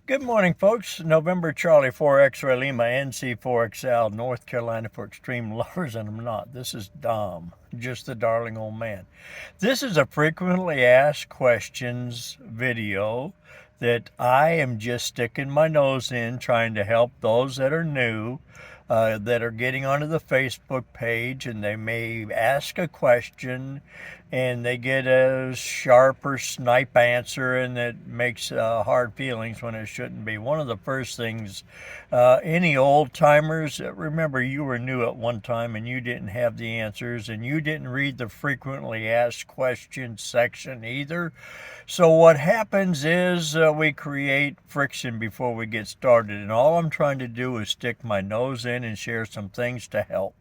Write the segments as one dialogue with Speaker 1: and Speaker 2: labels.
Speaker 1: Good morning, folks. November Charlie 4XL Lima NC4XL, North Carolina for extreme lovers, and I'm not. This is Dom, just the darling old man. This is a frequently asked questions video that I am just sticking my nose in, trying to help those that are new, that are getting onto the Facebook page, and they may ask a question and they get a sharp or snipe answer, and it makes hard feelings when it shouldn't be. One of the first things, any old timers, remember you were new at one time and you didn't have the answers and you didn't read the frequently asked questions section either. So what happens is we create friction before we get started, and all I'm trying to do is stick my nose in and share some things to help.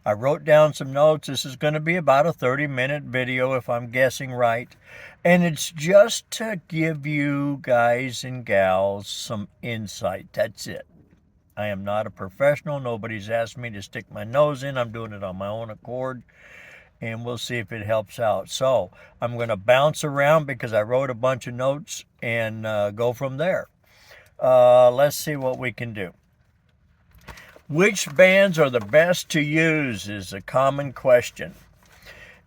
Speaker 1: I wrote down some notes. This is going to be about a 30-minute video if I'm guessing right. And it's just to give you guys and gals some insight. That's it. I am not a professional. Nobody's asked me to stick my nose in. I'm doing it on my own accord. And we'll see if it helps out. So I'm going to bounce around because I wrote a bunch of notes and go from there. Let's see what we can do. Which bands are the best to use is a common question.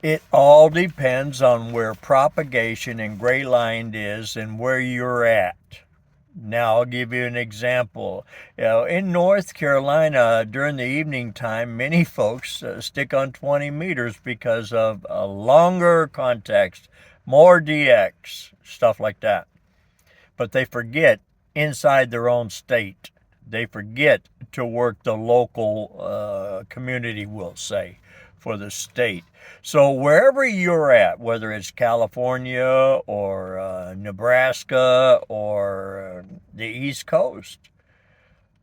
Speaker 1: It all depends on where propagation and gray line is and where you're at. Now I'll give you an example. In North Carolina during the evening time, many folks stick on 20 meters because of a longer context, more DX, stuff like that. But they forget inside their own state. They forget to work the local community, we'll say, for the state. So wherever you're at, whether it's California or Nebraska or the East Coast,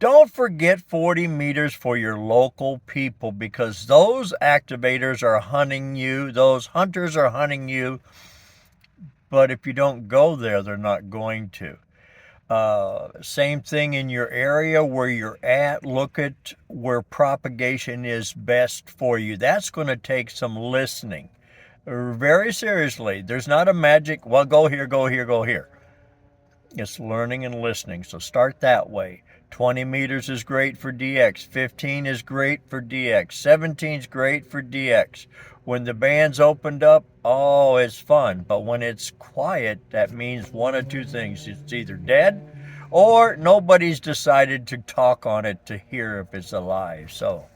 Speaker 1: don't forget 40 meters for your local people, because those activators are hunting you. Those hunters are hunting you. But if you don't go there, they're not going to. Same thing in your area where you're at. Look at where propagation is best for you. That's going to take some listening. Very seriously. There's not a magic, well, go here, go here, go here. It's learning and listening. So start that way. 20 meters is great for DX. 15 is great for DX. 17 is great for DX. When the band's opened up, oh, it's fun. But when it's quiet, that means one of two things. It's either dead or nobody's decided to talk on it to hear if it's alive. So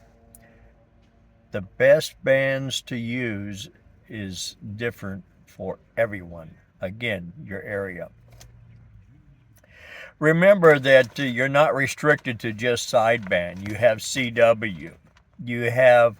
Speaker 1: the best bands to use is different for everyone. Again, your area. Remember that you're not restricted to just sideband. You have CW. You have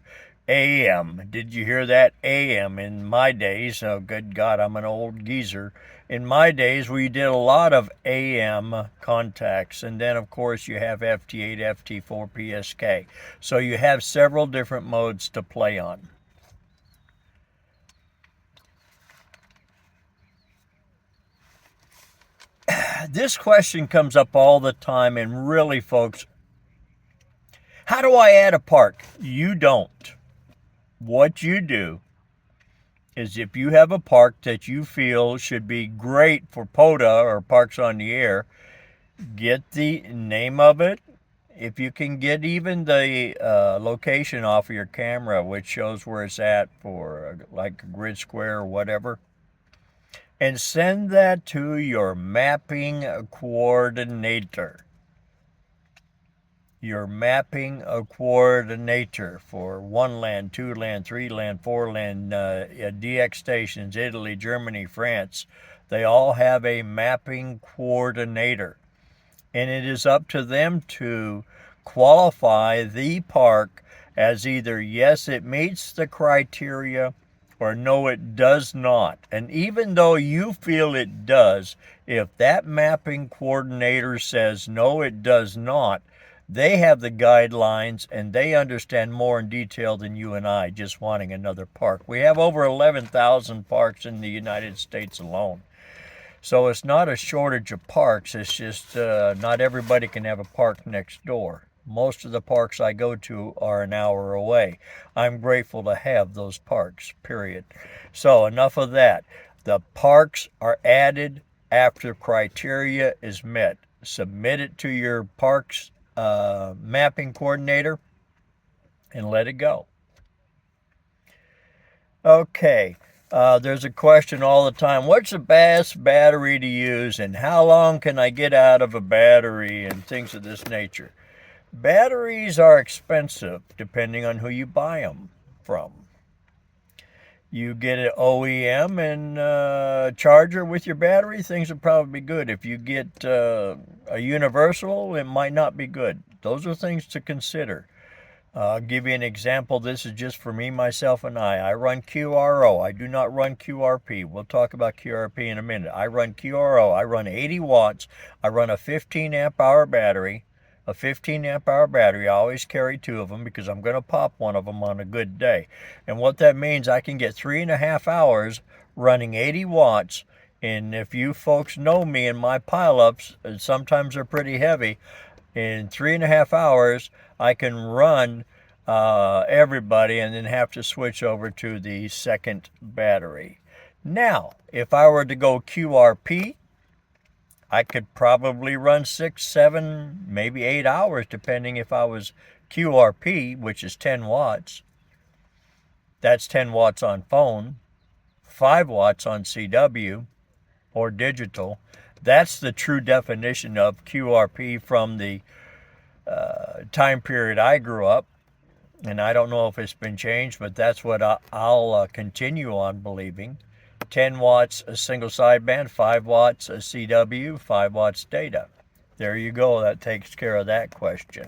Speaker 1: AM. Did you hear that? AM. In my days, oh good God, I'm an old geezer. In my days, we did a lot of AM contacts. And then, of course, you have FT8, FT4, PSK. So you have several different modes to play on. This question comes up all the time, and really, folks, how do I add a park? You don't. What you do is, if you have a park that you feel should be great for POTA or Parks on the Air, get the name of it. If you can get even the location off of your camera, which shows where it's at for like a grid square or whatever, and send that to your mapping coordinator. Your mapping coordinator for 1 land, 2 land, 3 land, 4 land, DX stations, Italy, Germany, France. They all have a mapping coordinator. And it is up to them to qualify the park as either yes, it meets the criteria, or no, it does not. And even though you feel it does, if that mapping coordinator says no, it does not, they have the guidelines and they understand more in detail than you and I just wanting another park. We have over 11,000 parks in the United States alone. So it's not a shortage of parks. It's just not everybody can have a park next door. Most of the parks I go to are an hour away. I'm grateful to have those parks, period. So enough of that. The parks are added after criteria is met. submit it to your parks mapping coordinator, and let it go. Okay, there's a question all the time. What's the best battery to use, and how long can I get out of a battery, and things of this nature? Batteries are expensive depending on who you buy them from. You get an OEM and charger with your battery, things will probably be good. If you get a universal, it might not be good. Those are things to consider. I'll give you an example. This is just for me, myself, and I. I run QRO. I do not run QRP. We'll talk about QRP in a minute. I run QRO. I run 80 watts. I run a 15 amp hour battery. A 15 amp hour battery. I always carry two of them because I'm going to pop one of them on a good day. And what that means, I can get 3.5 hours running 80 watts. And if you folks know me and my pileups, sometimes they're pretty heavy. In 3.5 hours, I can run everybody and then have to switch over to the second battery. Now, if I were to go QRP, I could probably run 6, 7, maybe 8 hours, depending if I was QRP, which is 10 watts. That's 10 watts on phone, 5 watts on CW or digital. That's the true definition of QRP from the time period I grew up. And I don't know if it's been changed, but that's what I'll continue on believing. 10 watts a single sideband, 5 watts a CW, 5 watts data. There you go. That takes care of that question.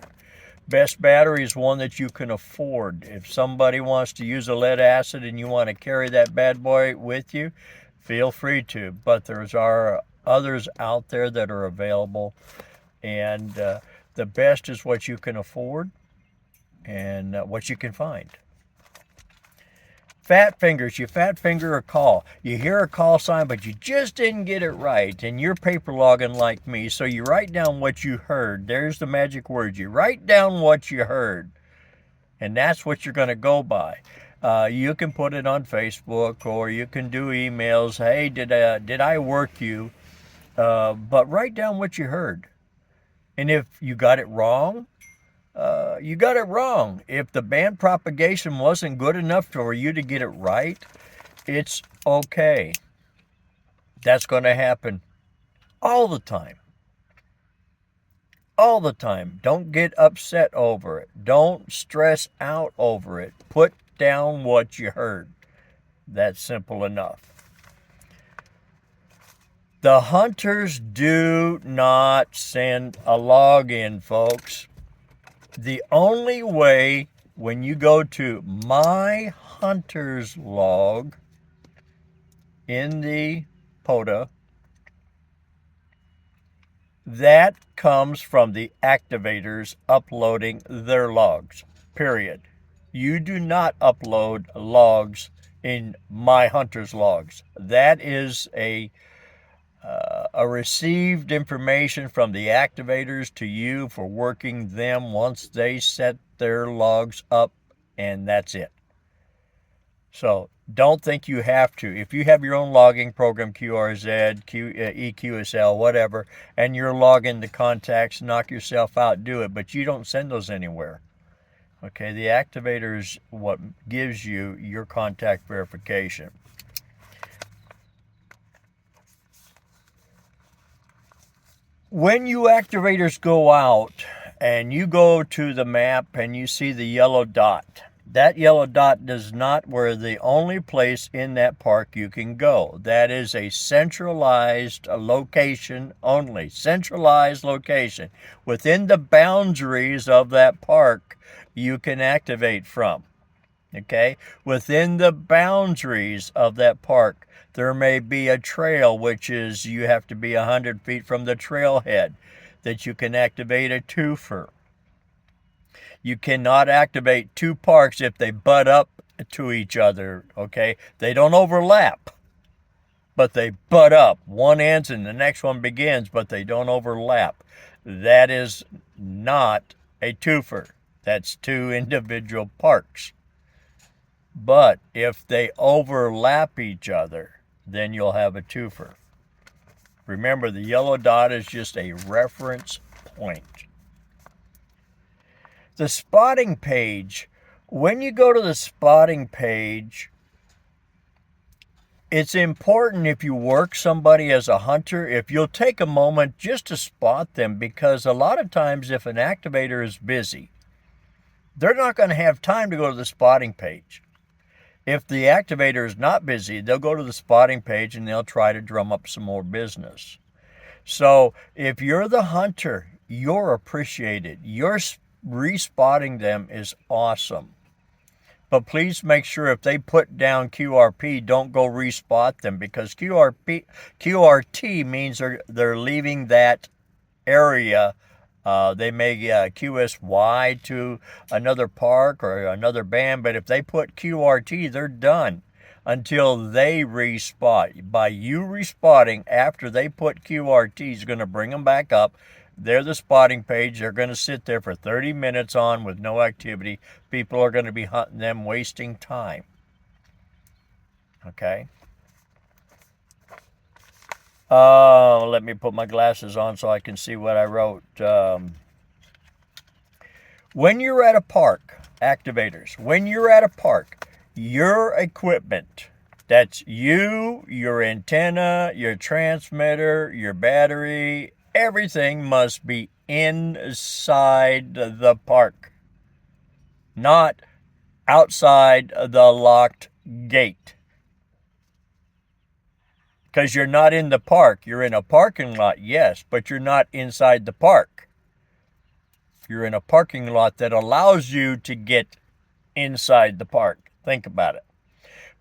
Speaker 1: Best battery is one that you can afford. If somebody wants to use a lead acid and you want to carry that bad boy with you, feel free to. But there's others out there that are available. And the best is what you can afford and what you can find. Fat fingers, you fat finger a call. You hear a call sign, but you just didn't get it right, and you're paper logging like me, so you write down what you heard. There's the magic word. You write down what you heard, and that's what you're going to go by. You can put it on Facebook, or you can do emails. Hey, did I work you? But write down what you heard. And if you got it wrong, you got it wrong. If the band propagation wasn't good enough for you to get it right, it's okay. That's going to happen all the time. All the time. Don't get upset over it. Don't stress out over it. Put down what you heard. That's simple enough. The hunters do not send a log in, folks. The only way, when you go to my hunter's log in the POTA, that comes from the activators uploading their logs, period. You do not upload logs in my hunter's logs. That is a received information from the activators to you for working them once they set their logs up, and that's it. So don't think you have to. If you have your own logging program, QRZ, EQSL, whatever, and you're logging the contacts, knock yourself out, do it, but you don't send those anywhere. Okay, the activator is what gives you your contact verification. When you activators go out and you go to the map and you see the yellow dot, that yellow dot does not where the only place in that park you can go. That is a centralized location only. Centralized location. Within the boundaries of that park, you can activate from. Okay? Within the boundaries of that park, there may be a trail, which is you have to be 100 feet from the trailhead, that you can activate a twofer. You cannot activate two parks if they butt up to each other, okay? They don't overlap, but they butt up. One ends and the next one begins, but they don't overlap. That is not a twofer. That's two individual parks. But if they overlap each other, then you'll have a twofer. Remember, the yellow dot is just a reference point. The spotting page. When you go to the spotting page, it's important if you work somebody as a hunter, if you'll take a moment just to spot them, because a lot of times if an activator is busy, they're not going to have time to go to the spotting page. If the activator is not busy, they'll go to the spotting page and they'll try to drum up some more business. So if you're the hunter, you're appreciated. Your respotting them is awesome. But please make sure if they put down QRP, don't go respot them, because QRT means they're leaving that area. They may QSY to another park or another band, but if they put QRT, they're done until they respot. By you respotting after they put QRT is going to bring them back up. They're the spotting page. They're going to sit there for 30 minutes on with no activity. People are going to be hunting them, wasting time. Okay? Let me put my glasses on so I can see what I wrote. When you're at a park, activators, when you're at a park, your equipment, that's you, your antenna, your transmitter, your battery, everything must be inside the park, not outside the locked gate. Because you're not in the park. You're in a parking lot, yes, but you're not inside the park. You're in a parking lot that allows you to get inside the park. Think about it.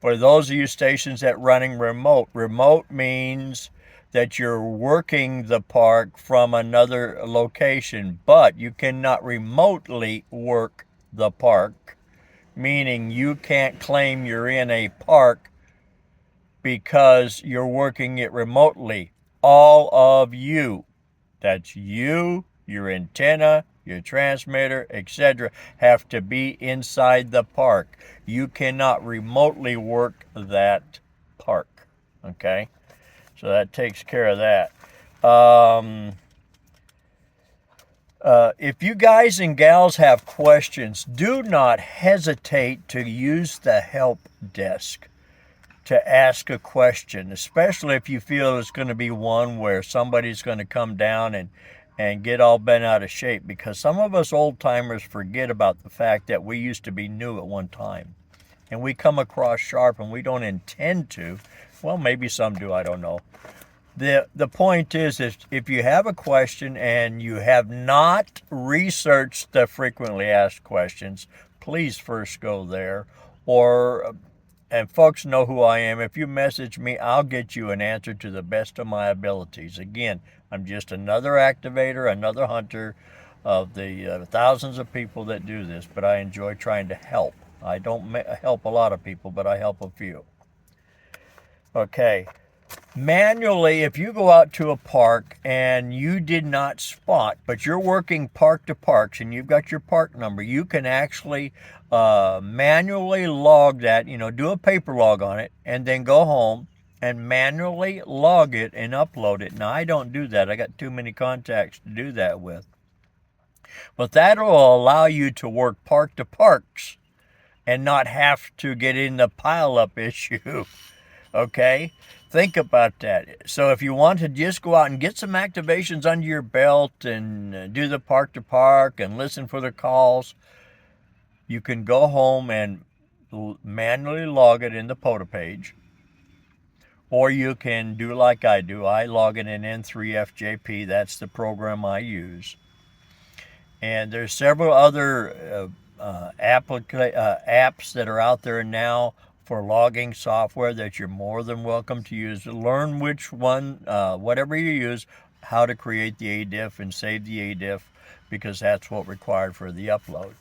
Speaker 1: For those of you stations that running remote, remote means that you're working the park from another location, but you cannot remotely work the park, meaning you can't claim you're in a park because you're working it remotely. All of you, that's you, your antenna, your transmitter, etc., have to be inside the park. You cannot remotely work that park. Okay? So that takes care of that. If you guys and gals have questions, do not hesitate to use the help desk to ask a question, especially if you feel it's going to be one where somebody's going to come down and get all bent out of shape, because some of us old timers forget about the fact that we used to be new at one time and we come across sharp and we don't intend to. Well, maybe some do, I don't know. The point is if you have a question and you have not researched the frequently asked questions, please first go there. And folks know who I am. If you message me, I'll get you an answer to the best of my abilities. Again, I'm just another activator, another hunter of the thousands of people that do this, but I enjoy trying to help. I don't help a lot of people, but I help a few. Okay. Manually, if you go out to a park and you did not spot, but you're working park to parks and you've got your park number, you can actually manually log that, do a paper log on it, and then go home and manually log it and upload it. Now, I don't do that. I got too many contacts to do that with. But that will allow you to work park to parks and not have to get in the pileup issue. Okay? Think about that. So if you want to just go out and get some activations under your belt and do the park to park and listen for the calls, you can go home and manually log it in the POTA page. Or you can do like I do. I log it in N3FJP. That's the program I use. And there's several other apps that are out there now for logging software that you're more than welcome to use. Learn which one, whatever you use, how to create the ADIF and save the ADIF, because that's what's required for the upload.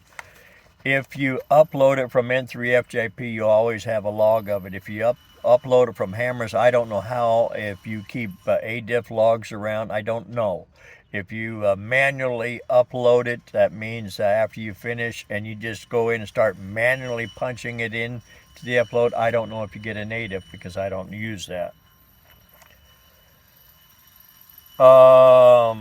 Speaker 1: If you upload it from N3FJP, you always have a log of it. If you upload it from Hammers, I don't know how. If you keep ADIF logs around, I don't know. If you manually upload it, that means after you finish and you just go in and start manually punching it in to the upload, I don't know if you get a native because I don't use that. Let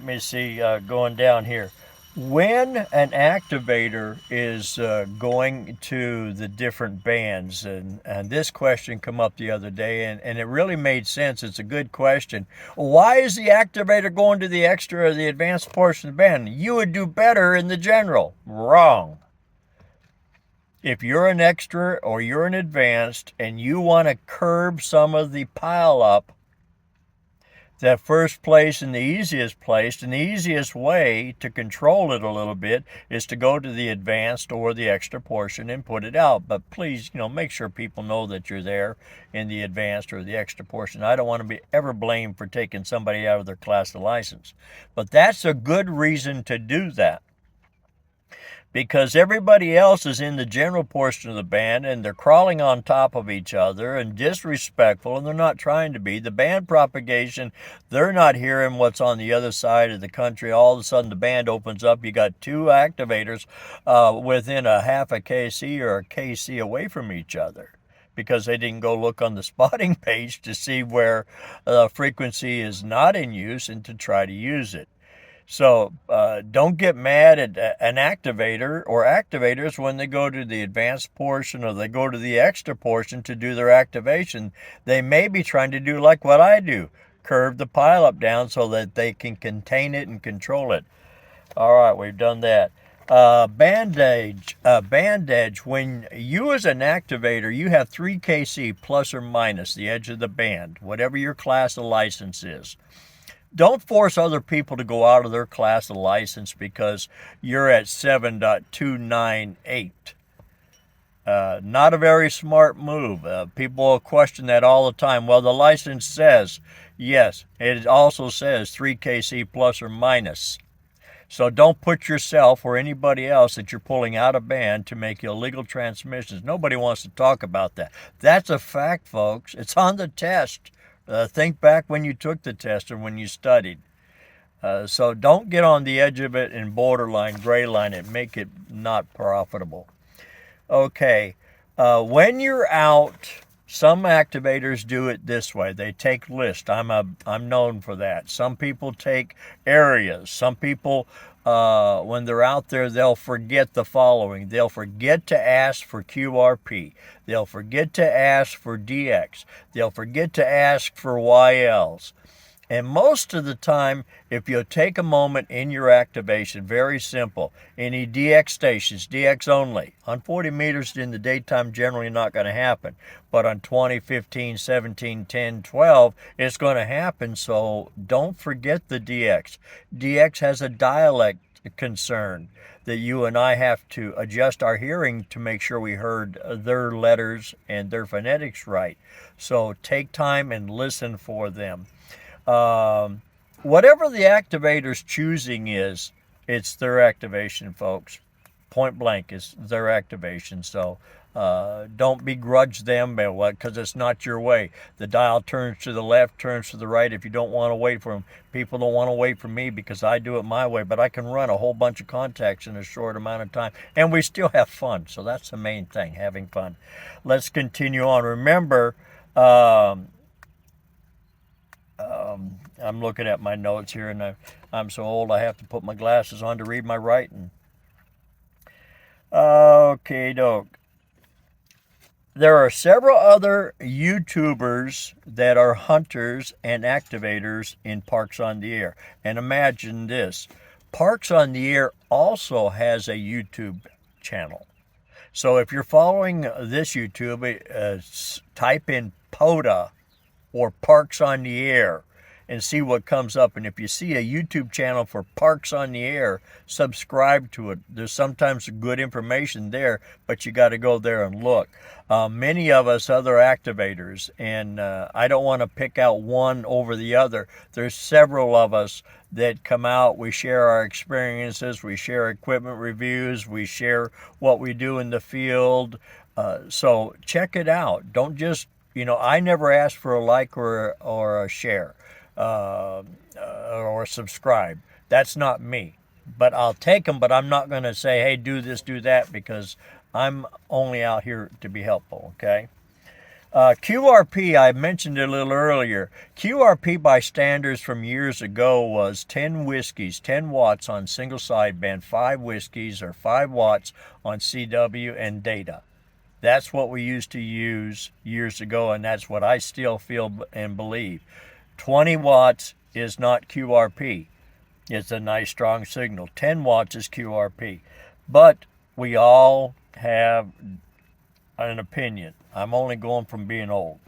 Speaker 1: me see, going down here. When an activator is going to the different bands, and this question come up the other day, and it really made sense. It's a good question. Why is the activator going to the extra or the advanced portion of the band? You would do better in the general. Wrong. If you're an extra or you're an advanced and you want to curb some of the pile up, that first place and the easiest place and the easiest way to control it a little bit is to go to the advanced or the extra portion and put it out. But please, make sure people know that you're there in the advanced or the extra portion. I don't want to be ever blamed for taking somebody out of their class of license. But that's a good reason to do that, because everybody else is in the general portion of the band and they're crawling on top of each other and disrespectful, and they're not trying to be. The band propagation, they're not hearing what's on the other side of the country. All of a sudden the band opens up. You got two activators within a half a KC or a KC away from each other, because they didn't go look on the spotting page to see where frequency is not in use and to try to use it. So don't get mad at an activator or activators when they go to the advanced portion or they go to the extra portion to do their activation. They may be trying to do like what I do, curve the pileup down so that they can contain it and control it. All right, we've done that. Band edge, when you as an activator, you have 3 kc plus or minus the edge of the band, whatever your class of license is. Don't force other people to go out of their class of license because you're at 7.298. Not a very smart move. People will question that all the time. Well, the license says, yes, it also says 3 kc plus or minus. So don't put yourself or anybody else that you're pulling out of band to make illegal transmissions. Nobody wants to talk about that. That's a fact, folks. It's on the test. Think back when you took the test or when you studied. So don't get on the edge of it and borderline, gray line it, make it not profitable. Okay, when you're out, some activators do it this way. They take lists. I'm known for that. Some people take areas. Some people, when they're out there, they'll forget the following. They'll forget to ask for QRP. They'll forget to ask for DX. They'll forget to ask for YLs. And most of the time, if you'll take a moment in your activation, very simple, any DX stations, DX only. On 40 meters in the daytime, generally not going to happen. But on 20, 15, 17, 10, 12, it's going to happen. So don't forget the DX. DX has a dialect concern that you and I have to adjust our hearing to make sure we heard their letters and their phonetics right. So take time and listen for them. Whatever the activator's choosing is, it's their activation, folks. Point blank is their activation. So don't begrudge them because it's not your way. The dial turns to the left, turns to the right. If you don't want to wait for them, people don't want to wait for me because I do it my way. But I can run a whole bunch of contacts in a short amount of time, and we still have fun. So that's the main thing, having fun. Let's continue on. Remember, I'm looking at my notes here, and I'm so old I have to put my glasses on to read my writing. Okay, doke. There are several other YouTubers that are hunters and activators in Parks on the Air. And imagine this. Parks on the Air also has a YouTube channel. So if you're following this YouTube, type in POTA or Parks on the Air and see what comes up. And if you see a YouTube channel for Parks on the Air, subscribe to it. There's sometimes good information there, but you got to go there and look. Many of us other activators, and I don't want to pick out one over the other. There's several of us that come out. We share our experiences. We share equipment reviews. We share what we do in the field. So check it out. Don't just, I never ask for a like or a share. Or subscribe. That's not me. But I'll take them, but I'm not going to say, hey, do this, do that, because I'm only out here to be helpful, okay? QRP, I mentioned it a little earlier. QRP by standards from years ago was 10 whiskeys, 10 watts on single sideband, 5 whiskeys or 5 watts on CW and data. That's what we used to use years ago, and that's what I still feel and believe. 20 watts is not QRP. It's a nice strong signal. 10 watts is QRP. But we all have an opinion. I'm only going from being old.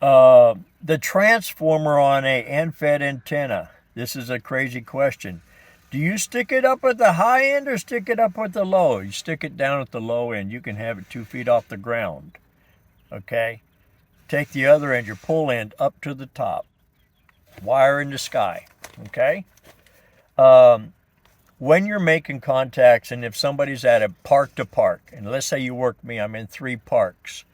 Speaker 1: The transformer on a NFET antenna. This is a crazy question. Do you stick it up at the high end or stick it up at the low? You stick it down at the low end. You can have it 2 feet off the ground. Okay? Take the other end, your pull end, up to the top. Wire in the sky. Okay? When you're making contacts, and if somebody's at a park to park, and let's say you work me, I'm in 3 parks,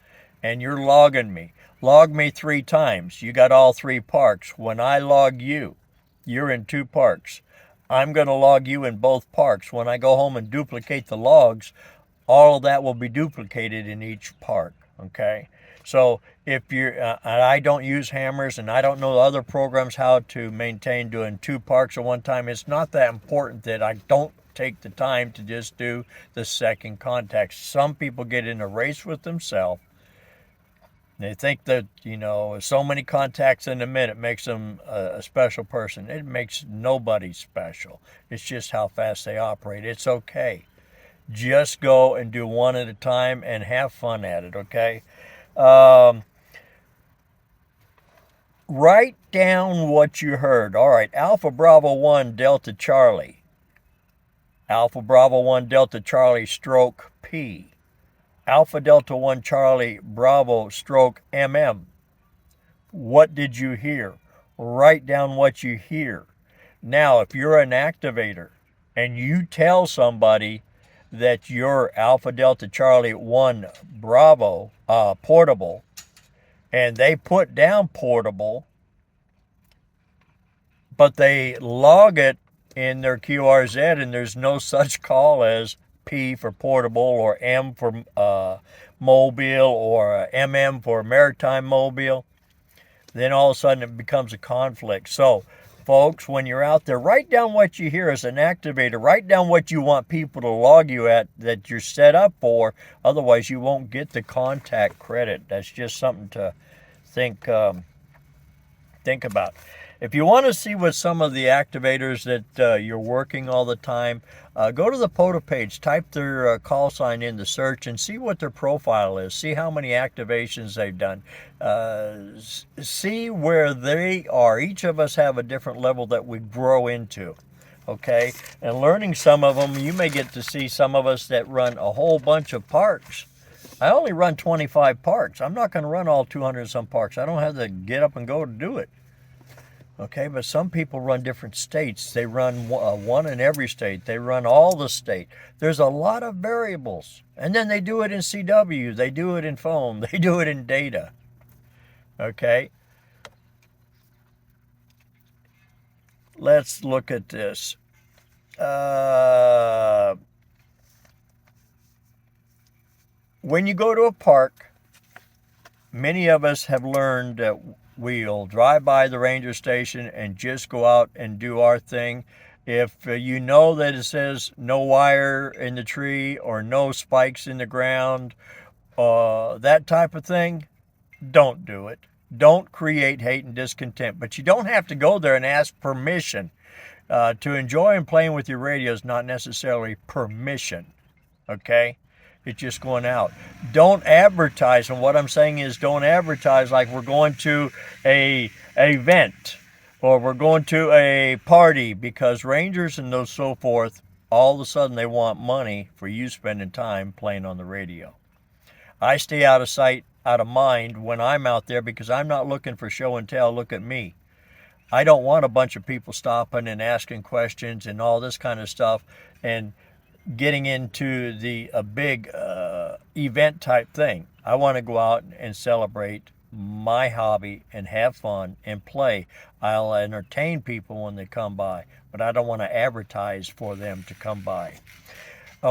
Speaker 1: and you're logging me. Log me 3 times. You got all 3 parks. When I log you, you're in 2 parks. I'm going to log you in both parks. When I go home and duplicate the logs, all of that will be duplicated in each park. Okay? So if you're, and I don't use hammers, and I don't know other programs how to maintain doing 2 parks at one time, it's not that important that I don't take the time to just do the second contact. Some people get in a race with themselves. They think that, so many contacts in a minute makes them a special person. It makes nobody special. It's just how fast they operate. It's okay. Just go and do one at a time and have fun at it, okay? Write down what you heard. All right, Alpha Bravo 1 Delta Charlie. Alpha Bravo 1 Delta Charlie stroke P. Alpha Delta 1 Charlie Bravo stroke MM. What did you hear? Write down what you hear. Now, if you're an activator and you tell somebody that you're Alpha Delta Charlie 1 Bravo portable, and they put down portable, but they log it in their QRZ, and there's no such call as P for portable or M for mobile or MM for maritime mobile, then all of a sudden it becomes a conflict. So, folks, when you're out there, write down what you hear as an activator. Write down what you want people to log you at that you're set up for. Otherwise, you won't get the contact credit. That's just something to think about. If you want to see what some of the activators that you're working all the time, go to the POTA page, type their call sign in the search, and see what their profile is. See how many activations they've done. See where they are. Each of us have a different level that we grow into. Okay? And learning some of them, you may get to see some of us that run a whole bunch of parks. I only run 25 parks. I'm not going to run all 200 and some parks. I don't have to get up and go to do it. Okay, but some people run different states. They run one in every state. They run all the state. There's a lot of variables. And then they do it in CW. They do it in phone. They do it in data. Okay? Let's look at this. When you go to a park, many of us have learned that we'll drive by the ranger station and just go out and do our thing. If you know that it says no wire in the tree or no spikes in the ground, that type of thing, don't do it. Don't create hate and discontent. But you don't have to go there and ask permission. To enjoy and playing with your radio is not necessarily permission. Okay? It's just going out. Don't advertise. And what I'm saying is don't advertise like we're going to a event or we're going to a party, because rangers and those so forth, all of a sudden they want money for you spending time playing on the radio. I stay out of sight, out of mind when I'm out there, because I'm not looking for show and tell. Look at me. I don't want a bunch of people stopping and asking questions and all this kind of stuff and getting into a big event type thing. I want to go out and celebrate my hobby and have fun and play. I'll entertain people when they come by, but I don't want to advertise for them to come by.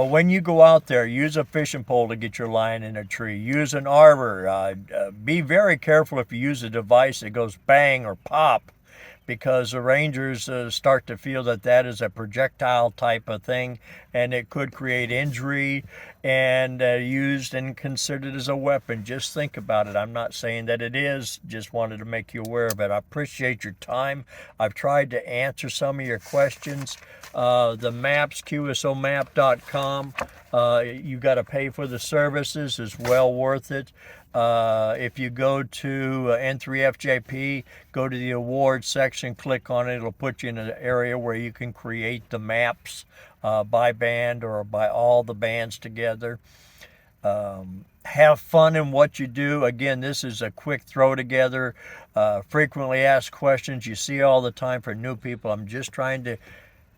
Speaker 1: When you go out there, use a fishing pole to get your line in a tree. Use an arbor. Be very careful if you use a device that goes bang or pop, because the rangers start to feel that that is a projectile type of thing, and it could create injury and used and considered as a weapon. Just think about it. I'm not saying that it is, just wanted to make you aware of it. I appreciate your time. I've tried to answer some of your questions. The maps, qsomap.com, you got to pay for the services, is well worth it. If you go to N3FJP, go to the awards section, click on it. It'll put you in an area where you can create the maps by band or by all the bands together. Have fun in what you do. Again, this is a quick throw together. Frequently asked questions you see all the time for new people. I'm just trying to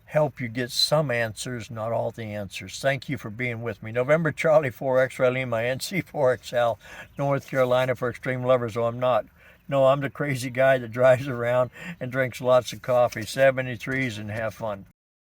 Speaker 1: help you get some answers, not all the answers. Thank you for being with me. November Charlie 4 X-Ray Lima, NC4XL, North Carolina for extreme lovers. Oh, I'm not. No, I'm the crazy guy that drives around and drinks lots of coffee. 73s and have fun.